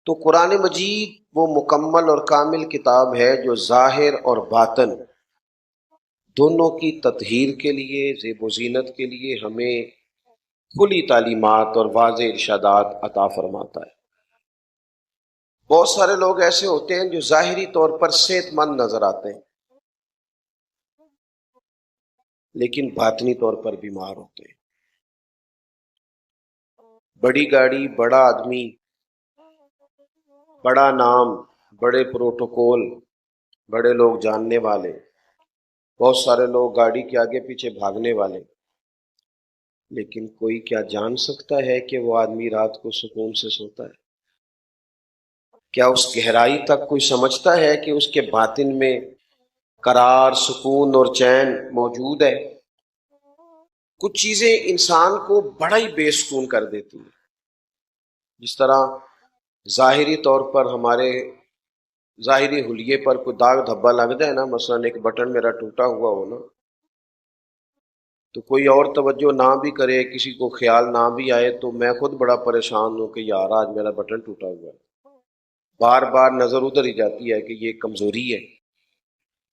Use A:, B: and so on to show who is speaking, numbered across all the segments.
A: تو قرآن مجید وہ مکمل اور کامل کتاب ہے جو ظاہر اور باطن دونوں کی تطہیر کے لیے، زیب و زینت کے لیے ہمیں کھلی تعلیمات اور واضح ارشادات عطا فرماتا ہے۔ بہت سارے لوگ ایسے ہوتے ہیں جو ظاہری طور پر صحت مند نظر آتے ہیں لیکن باطنی طور پر بیمار ہوتے ہیں۔ بڑی گاڑی، بڑا آدمی، بڑا نام، بڑے پروٹوکول، بڑے لوگ جاننے والے، بہت سارے لوگ گاڑی کے آگے پیچھے بھاگنے والے، لیکن کوئی کیا جان سکتا ہے کہ وہ آدمی رات کو سکون سے سوتا ہے؟ کیا اس گہرائی تک کوئی سمجھتا ہے کہ اس کے باطن میں قرار، سکون اور چین موجود ہے؟ کچھ چیزیں انسان کو بڑا ہی بے سکون کر دیتی ہیں، جس طرح ظاہری طور پر ہمارے ظاہری حلیے پر کوئی داغ دھبا لگ جائے نا، مثلا ایک بٹن میرا ٹوٹا ہوا ہو نا، تو کوئی اور توجہ نہ بھی کرے، کسی کو خیال نہ بھی آئے، تو میں خود بڑا پریشان ہوں کہ یار آج میرا بٹن ٹوٹا ہوا ہے، بار بار نظر ادھر ہی جاتی ہے کہ یہ کمزوری ہے۔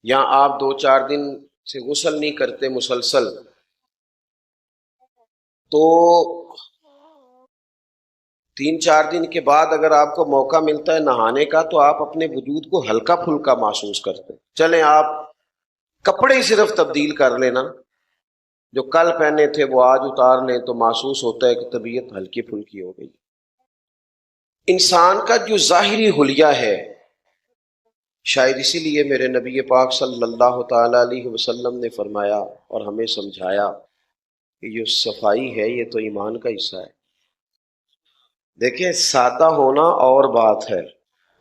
A: یا آپ 2-4 دن سے غسل نہیں کرتے مسلسل، تو 3-4 دن کے بعد اگر آپ کو موقع ملتا ہے نہانے کا تو آپ اپنے وجود کو ہلکا پھلکا محسوس کرتے ہیں۔ چلیں آپ کپڑے ہی صرف تبدیل کر لینا، جو کل پہنے تھے وہ آج اتار لیں تو محسوس ہوتا ہے کہ طبیعت ہلکی پھلکی ہو گئی۔ انسان کا جو ظاہری حلیہ ہے، شاید اسی لیے میرے نبی پاک صلی اللہ تعالی علیہ وسلم نے فرمایا اور ہمیں سمجھایا کہ جو صفائی ہے یہ تو ایمان کا حصہ ہے۔ دیکھیں، سادہ ہونا اور بات ہے،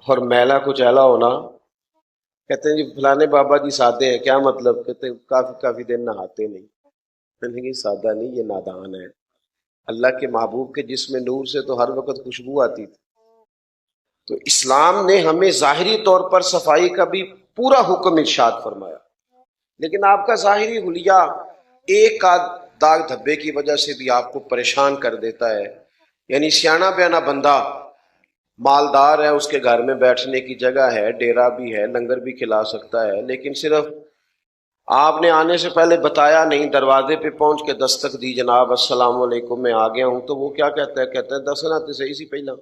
A: اور میلا کچیلا ہونا، کہتے ہیں جی فلانے بابا جی سادے ہیں، کیا مطلب؟ کہتے ہیں کافی دن نہاتے نہیں۔ نہیں، سادہ نہیں، یہ نادان ہے۔ اللہ کے محبوب کے جسم نور سے تو ہر وقت خوشبو آتی تھی۔ تو اسلام نے ہمیں ظاہری طور پر صفائی کا بھی پورا حکم ارشاد فرمایا، لیکن آپ کا ظاہری حلیہ ایک آدھ داغ دھبے کی وجہ سے بھی آپ کو پریشان کر دیتا ہے۔ یعنی سیاںا بیانا بندہ مالدار ہے، اس کے گھر میں بیٹھنے کی جگہ ہے، ڈیرا بھی ہے، لنگر بھی کھلا سکتا ہے، لیکن صرف آپ نے آنے سے پہلے بتایا نہیں، دروازے پہ پہنچ کے دستک دی، جناب السلام علیکم میں آ گیا ہوں، تو وہ کیا کہتا ہے؟ کہتا ہے دسنا تو صحیح سی پہلا،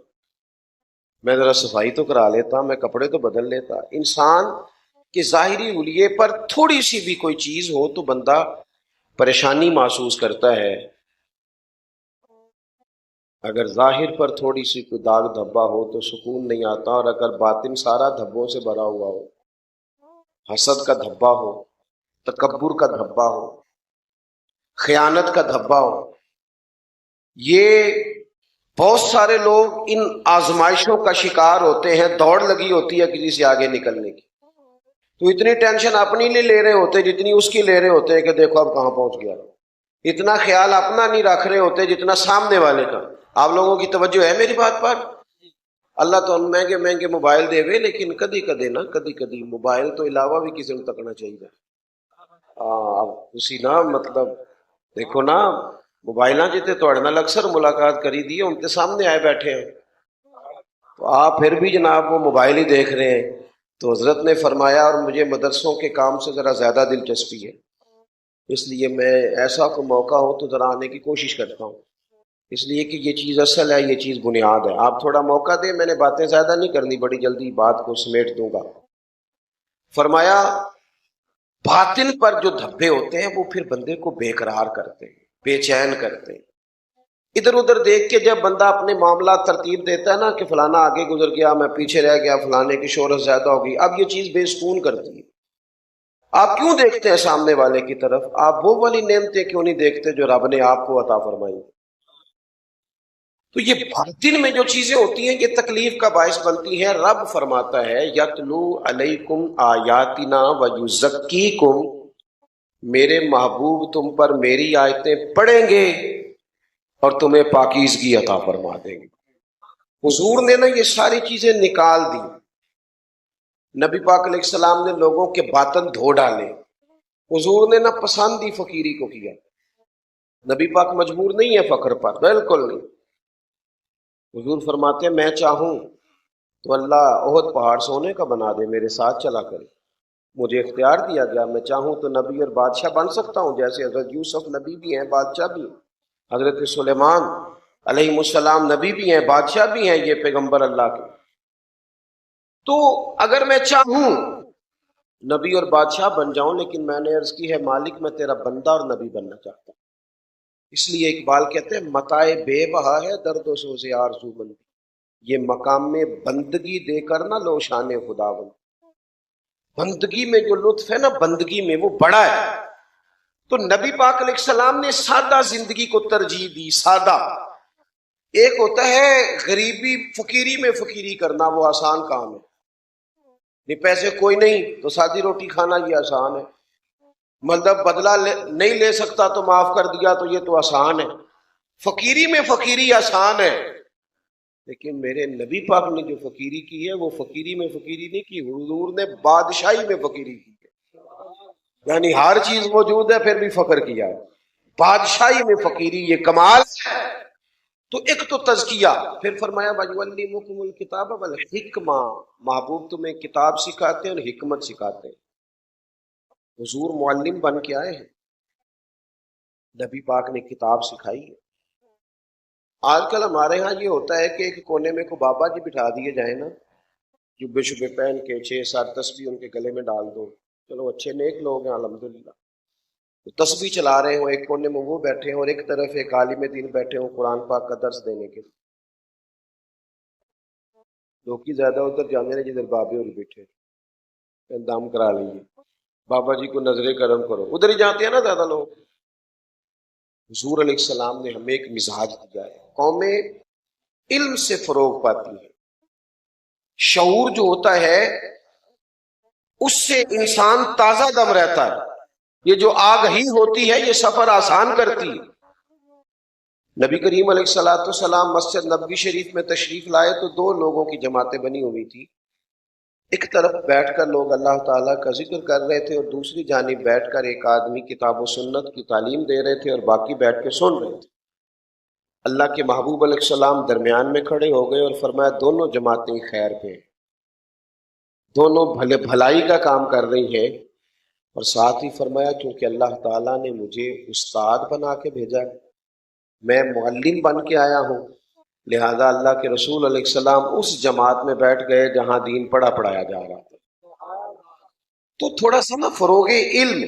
A: میں ذرا صفائی تو کرا لیتا، میں کپڑے تو بدل لیتا۔ انسان کے ظاہری حلیے پر تھوڑی سی بھی کوئی چیز ہو تو بندہ پریشانی محسوس کرتا ہے۔ اگر ظاہر پر تھوڑی سی کوئی داغ دھبا ہو تو سکون نہیں آتا، اور اگر باطن سارا دھبوں سے بھرا ہوا ہو، حسد کا دھبا ہو، تکبر کا دھبا ہو، خیانت کا دھبا ہو، یہ بہت سارے لوگ ان آزمائشوں کا شکار ہوتے ہیں۔ دوڑ لگی ہوتی ہے کسی سے آگے نکلنے کی، تو اتنی ٹینشن اپنی نہیں لے رہے ہوتے جتنی اس کی لے رہے ہوتے ہیں کہ دیکھو اب کہاں پہنچ گیا۔ اتنا خیال اپنا نہیں رکھ رہے ہوتے جتنا سامنے والے کا۔ آپ لوگوں کی توجہ ہے میری بات پر؟ اللہ تو مہنگے مہنگے موبائل دے وے، لیکن کدی کدی نا، کدی کدی موبائل تو علاوہ بھی کسی کو تکنا چاہیے۔ اسی نا، مطلب دیکھو نا، موبائل جیتے تھوڑے نال اکثر ملاقات کری دی، ان کے سامنے آئے بیٹھے ہیں، تو آپ پھر بھی جناب وہ موبائل ہی دیکھ رہے ہیں۔ تو حضرت نے فرمایا، اور مجھے مدرسوں کے کام سے ذرا زیادہ دلچسپی ہے، اس لیے میں ایسا کوئی موقع ہو تو ذرا آنے کی کوشش کرتا ہوں، اس لیے کہ یہ چیز اصل ہے، یہ چیز بنیاد ہے۔ آپ تھوڑا موقع دیں، میں نے باتیں زیادہ نہیں کرنی، بڑی جلدی بات کو سمیٹ دوں گا۔ فرمایا باطن پر جو دھبے ہوتے ہیں وہ پھر بندے کو بے قرار کرتے ہیں، بے چین کرتے ہیں۔ ادھر ادھر دیکھ کے جب بندہ اپنے معاملات ترتیب دیتا ہے نا کہ فلانا آگے گزر گیا، میں پیچھے رہ گیا، فلانے کی شہرت زیادہ ہوگی، اب یہ چیز بے سکون کرتی ہے۔ آپ کیوں دیکھتے ہیں سامنے والے کی طرف؟ آپ وہ والی نعمتیں کیوں نہیں دیکھتے جو رب نے آپ کو عطا فرمائی؟ تو یہ باطن میں جو چیزیں ہوتی ہیں یہ تکلیف کا باعث بنتی ہیں۔ رب فرماتا ہے یتلو علیکم آیاتنا ویزکیکم، میرے محبوب تم پر میری آیتیں پڑھیں گے اور تمہیں پاکیزگی عطا فرما دیں گے۔ حضور نے نا یہ ساری چیزیں نکال دی۔ نبی پاک علیہ السلام نے لوگوں کے باطن دھو ڈالے۔ حضور نے نا پسند ہی فقیری کو کیا۔ نبی پاک مجبور نہیں ہے فقر پر، بالکل نہیں۔ حضور فرماتے ہیں میں چاہوں تو اللہ احد پہاڑ سونے کا بنا دے، میرے ساتھ چلا کرے۔ مجھے اختیار دیا گیا، میں چاہوں تو نبی اور بادشاہ بن سکتا ہوں، جیسے حضرت یوسف نبی بھی ہیں بادشاہ بھی ہیں، حضرت سلیمان علیہ السلام نبی بھی ہیں بادشاہ بھی ہیں، یہ پیغمبر اللہ کے۔ تو اگر میں چاہوں نبی اور بادشاہ بن جاؤں، لیکن میں نے عرض کی ہے مالک میں تیرا بندہ اور نبی بننا چاہتا ہوں۔ اس لیے اقبال کہتے ہیں متائے بے بہا ہے درد و سوز آرزو مندی، یہ مقام میں بندگی دے کر نہ لو شان خدا بند۔ بندگی میں جو لطف ہے نا، بندگی میں وہ بڑا ہے۔ تو نبی پاک علیہ السلام نے سادہ زندگی کو ترجیح دی۔ سادہ، ایک ہوتا ہے غریبی فقیری میں فقیری کرنا، وہ آسان کام ہے، نہیں پیسے کوئی نہیں تو سادی روٹی کھانا یہ آسان ہے، مطلب بدلہ نہیں لے سکتا تو معاف کر دیا تو یہ تو آسان ہے، فقیری میں فقیری آسان ہے۔ لیکن میرے نبی پاک نے جو فقیری کی ہے وہ فقیری میں فقیری نہیں کی، حضور نے بادشاہی میں فقیری کی ہے، یعنی ہر چیز موجود ہے پھر بھی فقر کیا ہے، بادشاہی میں فقیری، یہ کمال ہے۔ تو ایک تو تزکیہ، پھر فرمایا وَيُعَلِّمُكُمُ الْكِتَابَ وَالْحِکْمَةَ، محبوب تمہیں کتاب سکھاتے ہیں اور حکمت سکھاتے ہیں۔ حضور معلم بن کے آئے ہیں، نبی پاک نے کتاب سکھائی ہے۔ آج کل ہمارے ہاں یہ ہوتا ہے کہ ایک کونے میں کو بابا جی بٹھا دیے جائیں نا، جبے شبے پہن کے 6-7 تسبیح ان کے گلے میں ڈال دو، چلو اچھے نیک لوگ ہیں الحمدللہ، تسبیح چلا رہے ہوں، ایک کونے میں وہ بیٹھے ہیں اور ایک طرف ایک عالم دین بیٹھے ہوں قرآن پاک کا درس دینے کے۔ لوگ کی زیادہ ادھر جانے نے جدھر بابے اور بیٹھے دام کرا لیجیے، بابا جی کو نظر کرم کرو، ادھر ہی جاتے ہیں نا زیادہ لوگ۔ حضور علیہ السلام نے ہمیں ایک مزاج دیا ہے، قومیں علم سے فروغ پاتی ہیں، شعور جو ہوتا ہے اس سے انسان تازہ دم رہتا ہے، یہ جو آگہی ہوتی ہے یہ سفر آسان کرتی ہے۔ نبی کریم علیہ السلام مسجد نبوی شریف میں تشریف لائے تو 2 لوگوں کی جماعتیں بنی ہوئی تھی، ایک طرف بیٹھ کر لوگ اللہ تعالیٰ کا ذکر کر رہے تھے اور دوسری جانب بیٹھ کر ایک آدمی کتاب و سنت کی تعلیم دے رہے تھے اور باقی بیٹھ کے سن رہے تھے۔ اللہ کے محبوب علیہ السلام درمیان میں کھڑے ہو گئے اور فرمایا دونوں جماعتیں خیر پہ، دونوں بھلائی کا کام کر رہی ہیں، اور ساتھ ہی فرمایا کیونکہ اللہ تعالیٰ نے مجھے استاد بنا کے بھیجا ہے، میں معلم بن کے آیا ہوں، لہذا اللہ کے رسول علیہ السلام اس جماعت میں بیٹھ گئے جہاں دین پڑھایا جا رہا تھا۔ تو تھوڑا سا نا فروغ علم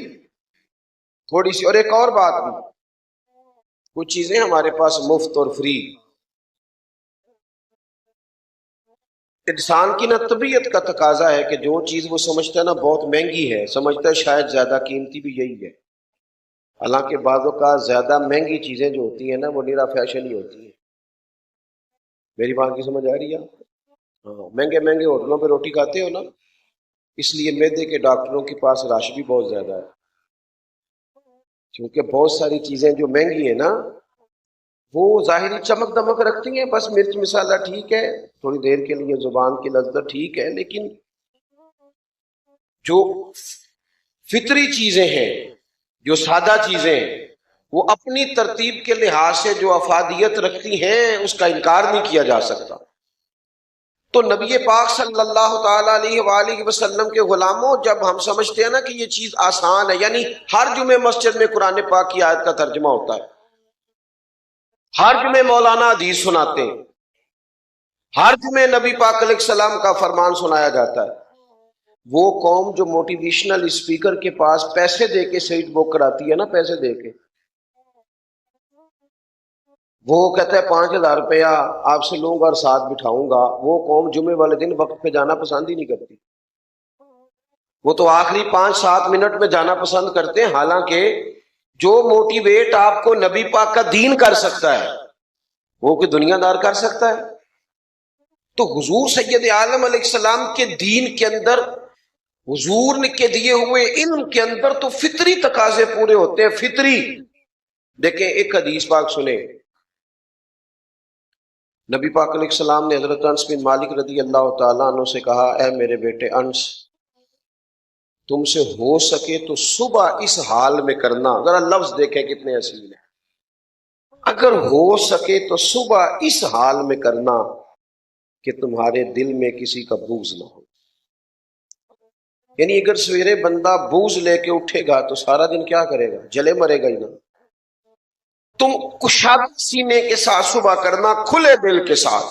A: تھوڑی سی، اور ایک اور بات بھی، کچھ چیزیں ہمارے پاس مفت اور فری، انسان کی نا طبیعت کا تقاضا ہے کہ جو چیز وہ سمجھتا ہے نا بہت مہنگی ہے، سمجھتا ہے شاید زیادہ قیمتی بھی یہی ہے، حالانکہ بعض اوقات زیادہ مہنگی چیزیں جو ہوتی ہیں نا وہ نیرا فیشن ہی ہوتی ہے۔ میری بات کی سمجھ آ رہی ہے آپ کو؟ ہاں، مہنگے ہوٹلوں پہ روٹی کھاتے ہو نا، اس لیے معدے کے ڈاکٹروں کے پاس رش بھی بہت زیادہ ہے، کیونکہ بہت ساری چیزیں جو مہنگی ہیں نا وہ ظاہری چمک دمک رکھتی ہیں، بس مرچ مسالہ ٹھیک ہے، تھوڑی دیر کے لیے زبان کی لذت ٹھیک ہے، لیکن جو فطری چیزیں ہیں، جو سادہ چیزیں ہیں، وہ اپنی ترتیب کے لحاظ سے جو افادیت رکھتی ہیں اس کا انکار نہیں کیا جا سکتا۔ تو نبی پاک صلی اللہ تعالی علیہ وآلہ وسلم کے غلاموں، جب ہم سمجھتے ہیں نا کہ یہ چیز آسان ہے، یعنی ہر جمعے مسجد میں قرآن پاک کی آیت کا ترجمہ ہوتا ہے، ہر جمعے مولانا حدیث سناتے ہیں، ہر جمعے نبی پاک علیہ السلام کا فرمان سنایا جاتا ہے، وہ قوم جو موٹیویشنل اسپیکر کے پاس پیسے دے کے سیٹ بک کراتی ہے نا، پیسے دے کے، وہ کہتا ہے 5,000 روپیہ آپ سے لوں گا اور ساتھ بٹھاؤں گا، وہ قوم جمعے والے دن وقت پہ جانا پسند ہی نہیں کرتی، وہ تو آخری 5-7 منٹ میں جانا پسند کرتے ہیں، حالانکہ جو موٹیویٹ آپ کو نبی پاک کا دین کر سکتا ہے وہ کوئی دنیا دار کر سکتا ہے؟ تو حضور سید عالم علیہ السلام کے دین کے اندر، حضور کے دیے ہوئے علم کے اندر تو فطری تقاضے پورے ہوتے ہیں، فطری۔ دیکھیں ایک حدیث پاک سنیں، نبی پاک علیہ السلام نے حضرت انس بن مالک رضی اللہ تعالیٰ عنہ سے کہا، اے میرے بیٹے انس، تم سے ہو سکے تو صبح اس حال میں کرنا، ذرا لفظ دیکھیں کتنے حسین ہیں، اگر ہو سکے تو صبح اس حال میں کرنا کہ تمہارے دل میں کسی کا بغض نہ ہو. یعنی اگر سویرے بندہ بغض لے کے اٹھے گا تو سارا دن کیا کرے گا؟ جلے مرے گا ہی نا. تم کشادہ سینے کے ساتھ صبح کرنا، کھلے دل کے ساتھ.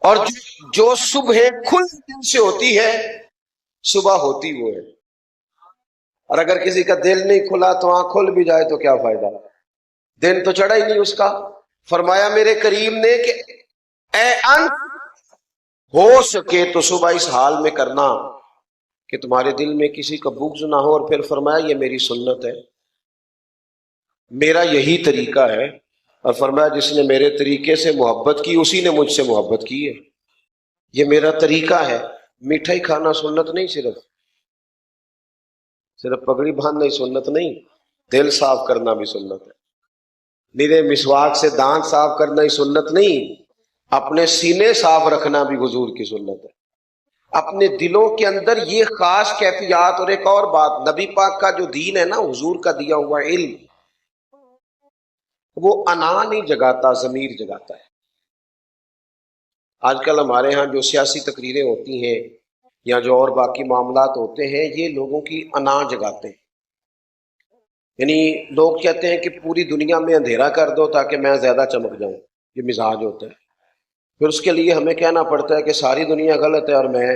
A: اور جو صبح کھلے دل سے ہوتی ہے صبح ہوتی وہ ہے. اور اگر کسی کا دل نہیں کھلا تو آنکھ کھل بھی جائے تو کیا فائدہ؟ دن تو چڑھا ہی نہیں اس کا. فرمایا میرے کریم نے کہ اے ہو سکے تو صبح اس حال میں کرنا کہ تمہارے دل میں کسی کا بغض نہ ہو. اور پھر فرمایا یہ میری سنت ہے، میرا یہی طریقہ ہے. اور فرمایا جس نے میرے طریقے سے محبت کی اسی نے مجھ سے محبت کی ہے. یہ میرا طریقہ ہے. میٹھائی کھانا سنت نہیں، صرف پگڑی باندھنا ہی سنت نہیں، دل صاف کرنا بھی سنت ہے. نیرے مسواک سے دانت صاف کرنا ہی سنت نہیں، اپنے سینے صاف رکھنا بھی حضور کی سنت ہے. اپنے دلوں کے اندر یہ خاص کیفیات. اور ایک اور بات، نبی پاک کا جو دین ہے نا، حضور کا دیا ہوا علم، وہ انا نہیں جگاتا، ضمیر جگاتا ہے. آج کل ہمارے ہاں جو سیاسی تقریریں ہوتی ہیں یا جو اور باقی معاملات ہوتے ہیں، یہ لوگوں کی انا جگاتے ہیں. یعنی لوگ کہتے ہیں کہ پوری دنیا میں اندھیرا کر دو تاکہ میں زیادہ چمک جاؤں. یہ مزاج ہوتا ہے. پھر اس کے لیے ہمیں کہنا پڑتا ہے کہ ساری دنیا غلط ہے اور میں،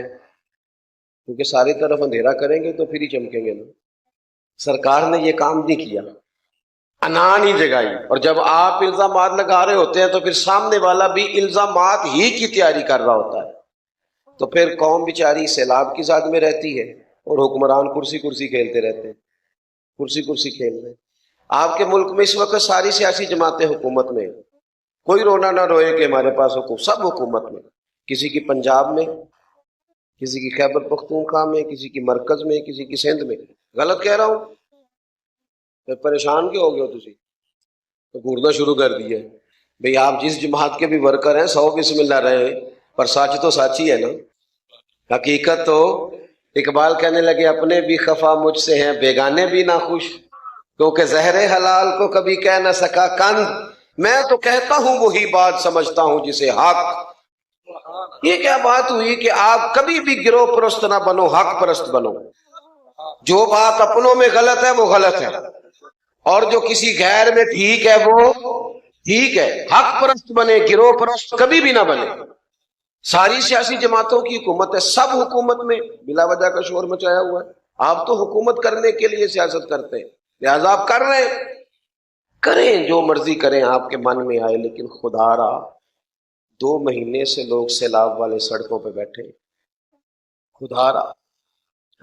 A: کیونکہ ساری طرف اندھیرا کریں گے تو پھر ہی چمکیں گے نا. سرکار نے یہ کام نہیں کیا، انا نہیں جگائی. اور جب آپ الزامات لگا رہے ہوتے ہیں تو پھر سامنے والا بھی الزامات ہی کی تیاری کر رہا ہوتا ہے. تو پھر قوم بیچاری سیلاب کی زد میں رہتی ہے اور حکمران کرسی کرسی کھیلتے رہتے ہیں، کرسی کرسی کھیل رہے ہیں. آپ کے ملک میں اس وقت ساری سیاسی جماعتیں حکومت میں، کوئی رونا نہ روئے کہ ہمارے پاس حکومت، سب حکومت میں. کسی کی پنجاب میں، کسی کی خیبر پختونخوا میں، کسی کی مرکز میں، کسی کی سندھ میں. غلط کہہ رہا ہوں؟ پھر پریشان کیوں ہو گئے ہو تسی؟ تو گھورنا شروع کر دیا. بھئی آپ جس جماعت کے بھی ورکر ہیں 100 بسم اللہ رہے ہیں، پر سچ تو سچ ہی ہے نا. حقیقت تو اقبال کہنے لگے اپنے بھی خفا مجھ سے ہیں، بیگانے بھی نہ خوش، کیونکہ زہر حلال کو کبھی کہہ نہ سکا کند. میں تو کہتا ہوں وہی بات سمجھتا ہوں جسے حق. یہ کیا بات ہوئی کہ آپ کبھی بھی گروہ پرست نہ بنو، حق پرست بنو. جو بات اپنوں میں غلط ہے وہ غلط ہے، اور جو کسی غیر میں ٹھیک ہے وہ ٹھیک ہے. حق پرست بنے، گروہ پرست کبھی بھی نہ بنے. ساری سیاسی جماعتوں کی حکومت ہے، سب حکومت میں بلا وجہ کا شور مچایا ہوا ہے. آپ تو حکومت کرنے کے لیے سیاست کرتے ہیں، لہذا آپ کر رہے ہیں، کریں جو مرضی کریں آپ کے من میں آئے. لیکن خدا را 2 مہینے سے لوگ سیلاب والے سڑکوں پہ بیٹھے. خدا را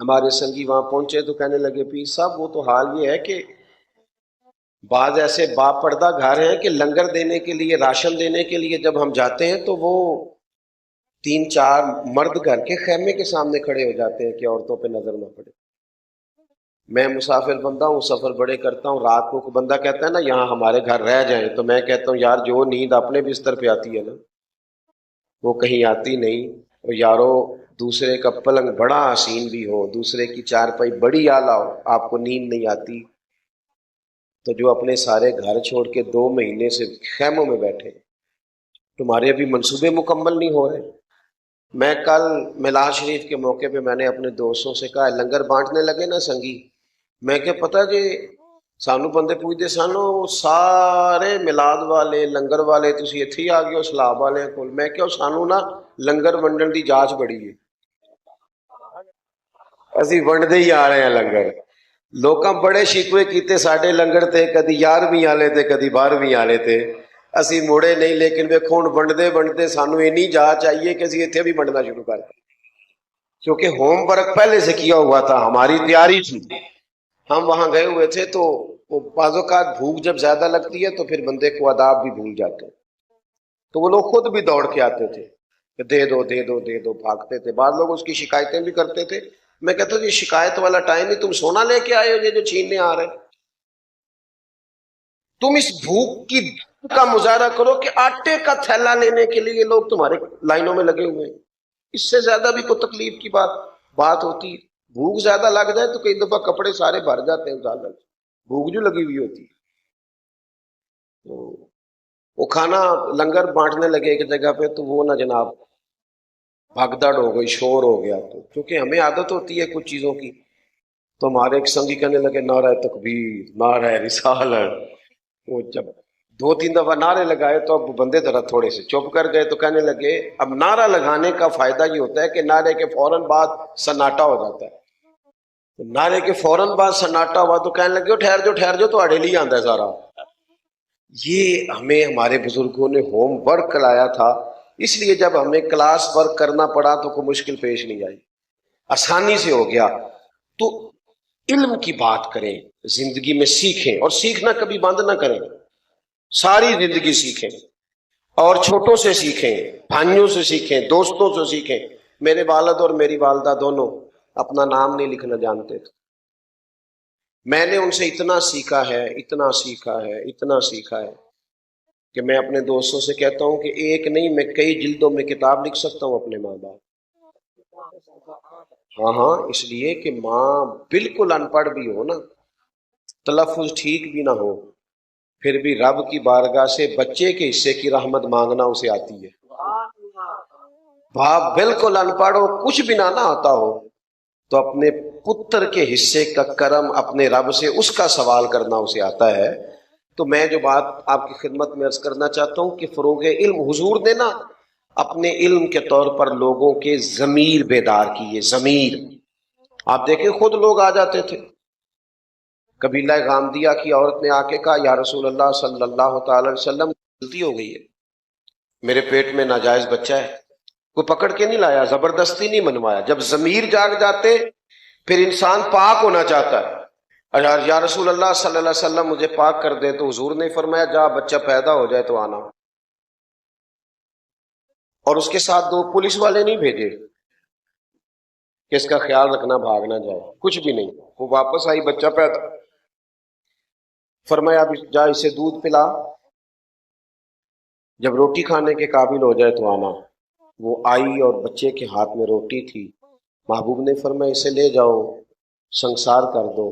A: ہمارے سنگی وہاں پہنچے تو کہنے لگے پیر صاحب وہ تو حال یہ ہے کہ بعض ایسے با پردہ گھر ہیں کہ لنگر دینے کے لیے، راشن دینے کے لیے جب ہم جاتے ہیں تو وہ 3-4 مرد گھر کے خیمے کے سامنے کھڑے ہو جاتے ہیں کہ عورتوں پہ نظر نہ پڑے. میں مسافر بندہ ہوں، سفر بڑے کرتا ہوں. رات کو بندہ کہتا ہے نا یہاں ہمارے گھر رہ جائیں، تو میں کہتا ہوں یار جو نیند اپنے بستر پہ آتی ہے نا وہ کہیں آتی نہیں. اور یارو دوسرے کا پلنگ بڑا حسین بھی ہو، دوسرے کی چارپائی بڑی اعلیٰ ہو، آپ کو نیند نہیں آتی، تو جو اپنے سارے گھر چھوڑ کے 2 مہینے سے خیموں میں بیٹھے، تمہارے ابھی منصوبے مکمل نہیں ہو رہے. میں کل میلاد شریف کے موقع پہ میں نے اپنے دوستوں سے کہا لنگر بانٹنے لگے نا سنگی، میں کہ پتہ جی سانو بندے پوچھتے سانو سارے میلاد والے لنگر والے تسی اتھے ہی آ گئے ہو سلاب والے کول. میں کہ سانو نا لنگر ونڈن دی جاچ بڑی ہے، اسی ونڈتے ہی آ رہے ہیں لنگر. لوکاں بڑے شکوے کیتے ساڈے لنگر تے، کدی 11ویں والے تے کدی 12ویں والے تے، اسی موڑے نہیں. لیکن ویکھو ہن ونڈتے ونڈتے سانو اینی جاچ چاہیے کہ اسی اتھے بھی ونڈنا شروع کر دیں، کیونکہ ہوم ورک پہلے سے کیا ہوا تھا، ہماری تیاری تھی. ہم وہاں گئے ہوئے تھے تو بعض اوقات بھوک جب زیادہ لگتی ہے تو پھر بندے کو آداب بھی بھول جاتے ہیں، تو وہ لوگ خود بھی دوڑ کے آتے تھے کہ دے دو دے دو دے دو، بھاگتے تھے. بعض لوگ اس کی شکایتیں بھی کرتے تھے. میں کہتا ہوں یہ شکایت والا ٹائم ہی، تم سونا لے کے آئے ہو یہ جو چھیننے آ رہے. تم اس بھوک کی کا مظاہرہ کرو کہ آٹے کا تھیلا لینے کے لیے لوگ تمہارے لائنوں میں لگے ہوئے ہیں. اس سے زیادہ بھی کوئی تکلیف کی بات ہوتی ہے؟ بھوک زیادہ لگ جائے تو کئی دفعہ کپڑے سارے بھر جاتے ہیں، زیادہ بھوک جو لگی ہوئی ہوتی ہے. تو وہ کھانا لنگر بانٹنے لگے ایک جگہ پہ تو وہ نہ جناب بھگدڑ ہو گئی، شور ہو گیا، تو کیونکہ ہمیں عادت ہوتی ہے کچھ چیزوں کی، تو ہمارے ایک سنگی کہنے لگے نعرہ تکبیر، نعرہ رسالت۔ وہ جب دو تین دفعہ نعرے لگائے تو اب بندے ذرا تھوڑے سے چپ کر گئے، تو کہنے لگے اب نعرہ لگانے کا فائدہ یہ ہوتا ہے کہ نعرے کے فوراً بعد سناٹا ہو جاتا ہے، تو نعرے کے فوراً بعد سناٹا ہوا تو کہنے لگے ٹھہر جو تو اڑے لی آندا ہے سارا۔ یہ ہمیں ہمارے بزرگوں نے ہوم ورک کرایا تھا، اس لیے جب ہمیں کلاس ورک کرنا پڑا تو کوئی مشکل پیش نہیں آئی، آسانی سے ہو گیا۔ تو علم کی بات کریں، زندگی میں سیکھیں، اور سیکھنا کبھی بند نہ کریں، ساری زندگی سیکھیں، اور چھوٹوں سے سیکھیں، بھائیوں سے سیکھیں، دوستوں سے سیکھیں۔ میرے والد اور میری والدہ دونوں اپنا نام نہیں لکھنا جانتے تھے، میں نے ان سے اتنا سیکھا ہے، اتنا سیکھا ہے، اتنا سیکھا ہے کہ میں اپنے دوستوں سے کہتا ہوں کہ ایک نہیں میں کئی جلدوں میں کتاب لکھ سکتا ہوں اپنے ماں باپ۔ ہاں ہاں، اس لیے کہ ماں بالکل ان پڑھ بھی ہو نا، تلفظ ٹھیک بھی نہ ہو، پھر بھی رب کی بارگاہ سے بچے کے حصے کی رحمت مانگنا اسے آتی ہے۔ باپ بالکل ان پڑھ ہو، کچھ بھی نہ آتا ہو، تو اپنے پتر کے حصے کا کرم اپنے رب سے اس کا سوال کرنا اسے آتا ہے۔ تو میں جو بات آپ کی خدمت میں عرض کرنا چاہتا ہوں کہ فروغ علم حضور نے نا اپنے علم کے طور پر لوگوں کے ضمیر بیدار کیے، ضمیر۔ آپ دیکھیں خود لوگ آ جاتے تھے، قبیلہ غامدیہ کی عورت نے آ کے کہا یا رسول اللہ صلی اللہ تعالی علیہ وسلم غلطی ہو گئی ہے، میرے پیٹ میں ناجائز بچہ ہے، کوئی پکڑ کے نہیں لایا، زبردستی نہیں منوایا۔ جب ضمیر جاگ جاتے پھر انسان پاک ہونا چاہتا ہے، یا رسول اللہ صلی اللہ علیہ وسلم مجھے پاک کر دے، تو حضور نے فرمایا جا بچہ پیدا ہو جائے تو آنا، اور اس کے ساتھ دو پولیس والے نہیں بھیجے کہ اس کا خیال رکھنا بھاگ نہ جائے، کچھ بھی نہیں، وہ واپس آئی بچہ پیدا، فرمایا اب جا اسے دودھ پلا، جب روٹی کھانے کے قابل ہو جائے تو آنا۔ وہ آئی اور بچے کے ہاتھ میں روٹی تھی، محبوب نے فرمایا اسے لے جاؤ سنسار کر دو،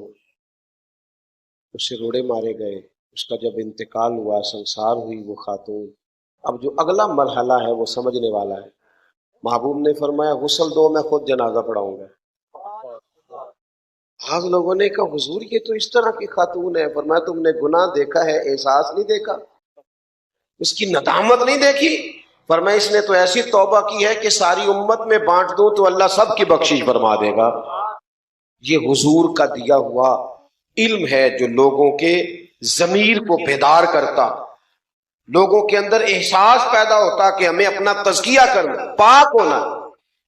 A: اسے روڑے مارے گئے، اس کا جب انتقال ہوا، سنسار ہوئی وہ خاتون۔ اب جو اگلا مرحلہ ہے وہ سمجھنے والا ہے، محبوب نے فرمایا غسل دو میں خود جنازہ پڑھاؤں گا۔ بعض لوگوں نے کہا حضور یہ تو اس طرح کی خاتون ہے، فرمایا تم نے گناہ دیکھا ہے، احساس نہیں دیکھا، اس کی ندامت نہیں دیکھی؟ فرمایا اس نے تو ایسی توبہ کی ہے کہ ساری امت میں بانٹ دوں تو اللہ سب کی بخشش فرما دے گا۔ یہ حضور کا دیا ہوا علم ہے جو لوگوں کے ضمیر کو بیدار کرتا، لوگوں کے اندر احساس پیدا ہوتا کہ ہمیں اپنا تزکیہ کرنا، پاک ہونا۔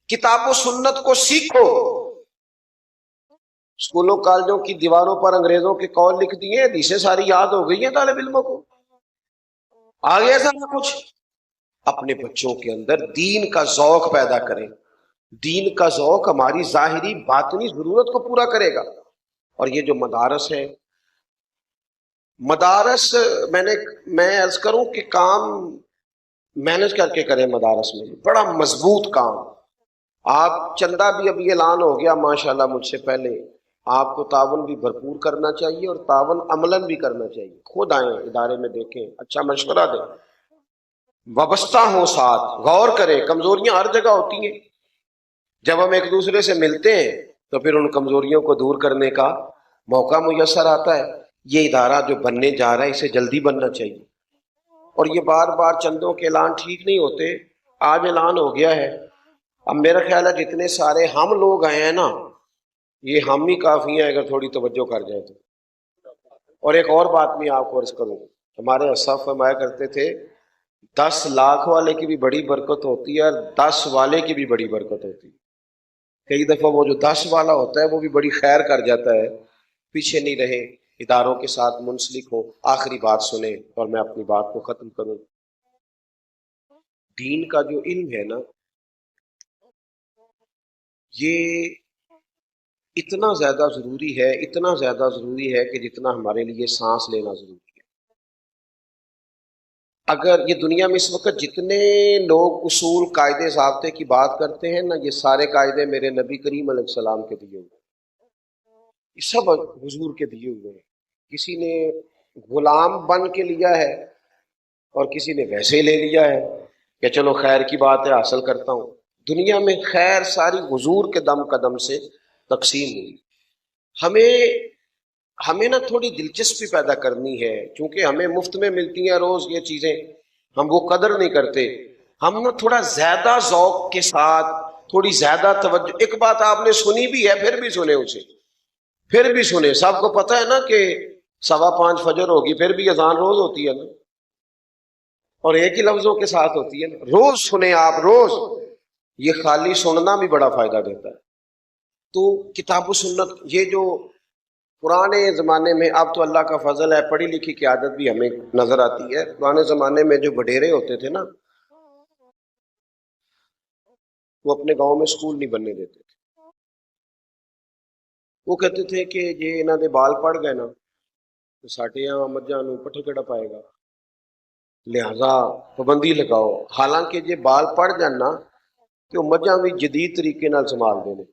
A: کتاب و سنت کو سیکھو، اسکولوں کالجوں کی دیواروں پر انگریزوں کے قول لکھ دیے، حدیثیں ساری یاد ہو گئی ہیں طالب علموں کو، آگے ایسا نہ کچھ۔ اپنے بچوں کے اندر دین کا ذوق پیدا کریں، دین کا ذوق ہماری ظاہری باطنی ضرورت کو پورا کرے گا۔ اور یہ جو مدارس ہے، مدارس میں عرض کروں کہ کام مینج کر کے کریں، مدارس میں بڑا مضبوط کام۔ آپ چندہ بھی ابھی اعلان ہو گیا ماشاءاللہ مجھ سے پہلے، آپ کو تعاون بھی بھرپور کرنا چاہیے اور تعاون عملاً بھی کرنا چاہیے، خود آئیں ادارے میں دیکھیں، اچھا مشورہ دیں، وابستہ ہوں، ساتھ غور کریں۔ کمزوریاں ہر جگہ ہوتی ہیں، جب ہم ایک دوسرے سے ملتے ہیں تو پھر ان کمزوریوں کو دور کرنے کا موقع میسر آتا ہے۔ یہ ادارہ جو بننے جا رہا ہے اسے جلدی بننا چاہیے، اور یہ بار بار چندوں کے اعلان ٹھیک نہیں ہوتے، آج اعلان ہو گیا ہے۔ اب میرا خیال ہے جتنے سارے ہم لوگ آئے ہیں نا، یہ ہم ہی کافی ہیں اگر تھوڑی توجہ کر جائے تو۔ اور ایک اور بات میں آپ کو عرض کروں، ہمارے اسلاف فرمایا کرتے تھے 10 لاکھ والے کی بھی بڑی برکت ہوتی ہے اور 10 والے کی بھی بڑی برکت ہوتی ہے۔ کئی دفعہ وہ جو 10 والا ہوتا ہے وہ بھی بڑی خیر کر جاتا ہے۔ پیچھے نہیں رہے، اداروں کے ساتھ منسلک ہو۔ آخری بات سنیں اور میں اپنی بات کو ختم کروں۔ دین کا جو علم ہے نا، یہ اتنا زیادہ ضروری ہے، اتنا زیادہ ضروری ہے کہ جتنا ہمارے لیے سانس لینا ضروری ہے۔ اگر یہ دنیا میں اس وقت جتنے لوگ اصول قاعدے ضابطے کی بات کرتے ہیں نا، یہ سارے قاعدے میرے نبی کریم علیہ السلام کے دیے ہوئے ہیں، یہ سب حضور کے دیے ہوئے ہیں۔ کسی نے غلام بن کے لیا ہے اور کسی نے ویسے ہی لے لیا ہے کہ چلو خیر کی بات ہے حاصل کرتا ہوں. دنیا میں خیر ساری حضور کے دم قدم سے تقسیم ہوئی. ہمیں نا تھوڑی دلچسپی پیدا کرنی ہے، چونکہ ہمیں مفت میں ملتی ہیں روز یہ چیزیں، ہم وہ قدر نہیں کرتے. ہم نا تھوڑا زیادہ ذوق کے ساتھ، تھوڑی زیادہ توجہ. ایک بات آپ نے سنی بھی ہے، پھر بھی سنے اسے، پھر بھی سنے. سب کو پتہ ہے نا کہ 5:15 فجر ہوگی، پھر بھی اذان روز ہوتی ہے نا، اور ایک ہی لفظوں کے ساتھ ہوتی ہے نا. روز سنیں آپ، روز. یہ خالی سننا بھی بڑا فائدہ دیتا ہے. تو کتاب و سنت، یہ جو پرانے زمانے میں، اب تو اللہ کا فضل ہے پڑھی لکھی کی عادت بھی ہمیں نظر آتی ہے. پرانے زمانے میں جو وڈیرے ہوتے تھے نا، وہ اپنے گاؤں میں سکول نہیں بننے دیتے تھے. وہ کہتے تھے کہ یہ انہوں نے بال پڑ گئے نا تو ساٹے یہاں مجھا نو پٹھے کڑا پائے گا، لہذا پابندی لگاؤ. حالانکہ یہ بال پڑ جانا کہ وہ مجھا بھی جدید طریقے نال سنبھال دینے.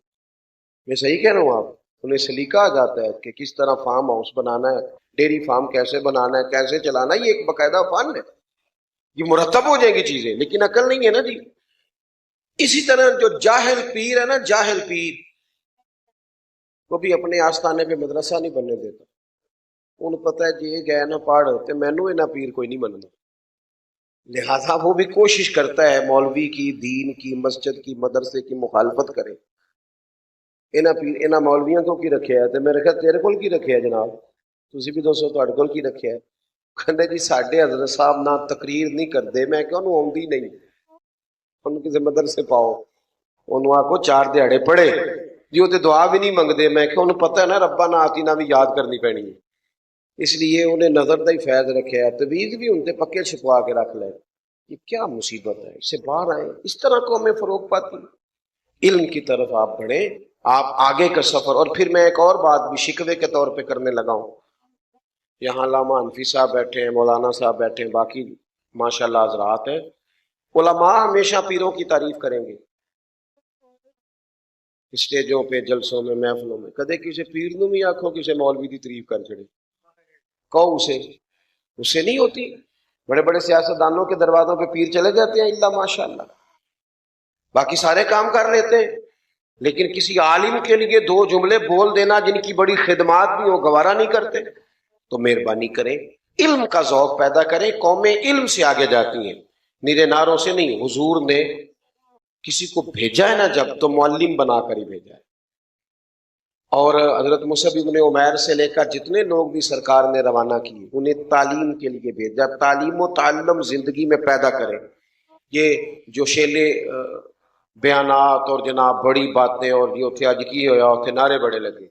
A: میں صحیح کہہ رہا ہوں؟ آپ انہیں سلیقہ آ جاتا ہے کہ کس طرح فارم ہاؤس بنانا ہے، ڈیری فارم کیسے بنانا ہے، کیسے چلانا ہے. یہ ایک باقاعدہ فن ہے، یہ مرتب ہو جائیں گی چیزیں، لیکن عقل نہیں ہے نا جی. اسی طرح جو جاہل پیر ہے نا، جاہل پیر، وہ بھی اپنے آستانے پہ مدرسہ نہیں بننے دیتا. انہوں پتہ ہے جی گئے نہ پڑھ تو مینوں نہ پیر کوئی نہیں مننا. لہذا وہ بھی کوشش کرتا ہے مولوی کی، دین کی، مسجد کی، مدرسے کی مخالفت کرے. انہاں مولویاں کو کی رکھیا ہے؟ تے میرے خیال تیرے کول کی رکھیا ہے جناب، تسی بھی دوستو تہاڈے کول کی رکھیا ہے؟ کہندے جی ساڈے حضرت صاحب نہ تقریر نہیں کردے. میں کہ انہوں آوندی نہیں، انہوں کسی مدرسے پاؤ، انہوں آکو 4 دیہاڑے پڑھے جی. وہ تے دعا بھی نہیں منگدے. میں کہ انہوں پتہ ہے نا ربنا آتینا بھی یاد کرنی پینی ہے، اس لیے انہیں نظر دا ہی فیض رکھیا ہے. تویز بھی ان تے پکے چھپوا کے رکھ لے. یہ کیا مصیبت ہے، اس سے باہر آئیں. اس طرح قومیں فروغ پاتی. علم کی طرف آپ بڑھیں، آپ آگے کا سفر. اور پھر میں ایک اور بات بھی شکوے کے طور پہ کرنے لگا ہوں. یہاں علامہ حنفی صاحب بیٹھے ہیں، مولانا صاحب بیٹھے ہیں، باقی ماشاءاللہ حضرات ہیں. علماء ہمیشہ پیروں کی تعریف کریں گے اسٹیجوں پہ، جلسوں میں، محفلوں میں. کدے کسی پیر نو بھی آکھو کسی مولوی کی تعریف کر چھڑے، کہو اسے نہیں ہوتی. بڑے بڑے سیاستدانوں کے دروازوں پہ پیر چلے جاتے ہیں الا ماشاءاللہ، باقی سارے کام کر لیتے ہیں. لیکن کسی عالم کے لیے 2 جملے بول دینا جن کی بڑی خدمات بھی ہو گوارا نہیں کرتے. تو مہربانی کریں، علم کا ذوق پیدا کریں. قومیں علم سے آگے جاتی ہیں، نیرے ناروں سے نہیں. حضور نے کسی کو بھیجا ہے نا جب، تو معلم بنا کر ہی بھیجا ہے. اور حضرت مصعب ابن عمیر سے لے کر جتنے لوگ بھی سرکار نے روانہ کیے، انہیں تعلیم کے لیے بھیجا. تعلیم و تعلم زندگی میں پیدا کریں. یہ جو شیلے بیانات اور جناب بڑی باتیں اور یہ اتھے اج کی ہویا اتھے نعرے بڑے لگے،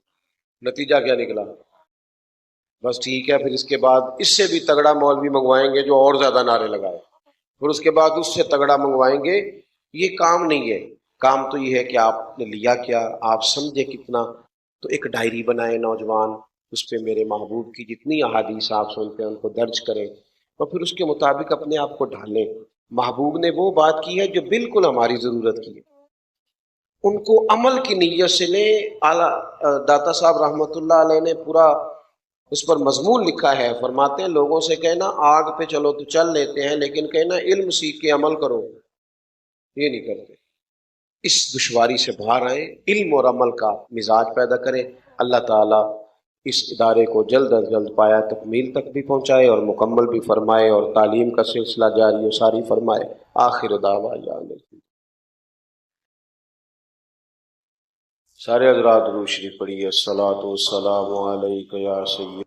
A: نتیجہ کیا نکلا؟ بس ٹھیک ہے، پھر اس کے بعد اس سے بھی تگڑا مولوی منگوائیں گے جو اور زیادہ نعرے لگائے، پھر اس کے بعد اس سے تگڑا منگوائیں گے. یہ کام نہیں ہے. کام تو یہ ہے کہ آپ نے لیا کیا، آپ سمجھے کتنا. تو ایک ڈائری بنائیں نوجوان، اس پہ میرے محبوب کی جتنی احادیث آپ سنتے ہیں ان کو درج کریں، اور پھر اس کے مطابق اپنے آپ کو ڈھالیں. محبوب نے وہ بات کی ہے جو بالکل ہماری ضرورت کی ہے، ان کو عمل کی نیت سے لیں. داتا صاحب رحمۃ اللہ علیہ نے پورا اس پر مضمون لکھا ہے. فرماتے ہیں لوگوں سے کہنا آگ پہ چلو تو چل لیتے ہیں، لیکن کہنا علم سیکھ کے عمل کرو، یہ نہیں کرتے. اس دشواری سے باہر آئیں، علم اور عمل کا مزاج پیدا کریں. اللہ تعالیٰ اس ادارے کو جلد از جلد پایا تکمیل تک بھی پہنچائے اور مکمل بھی فرمائے، اور تعلیم کا سلسلہ جاری و ساری فرمائے. آخر دعوانا سارے حضرات درود شریف پڑھیے. الصلاۃ والسلام علیک یا سید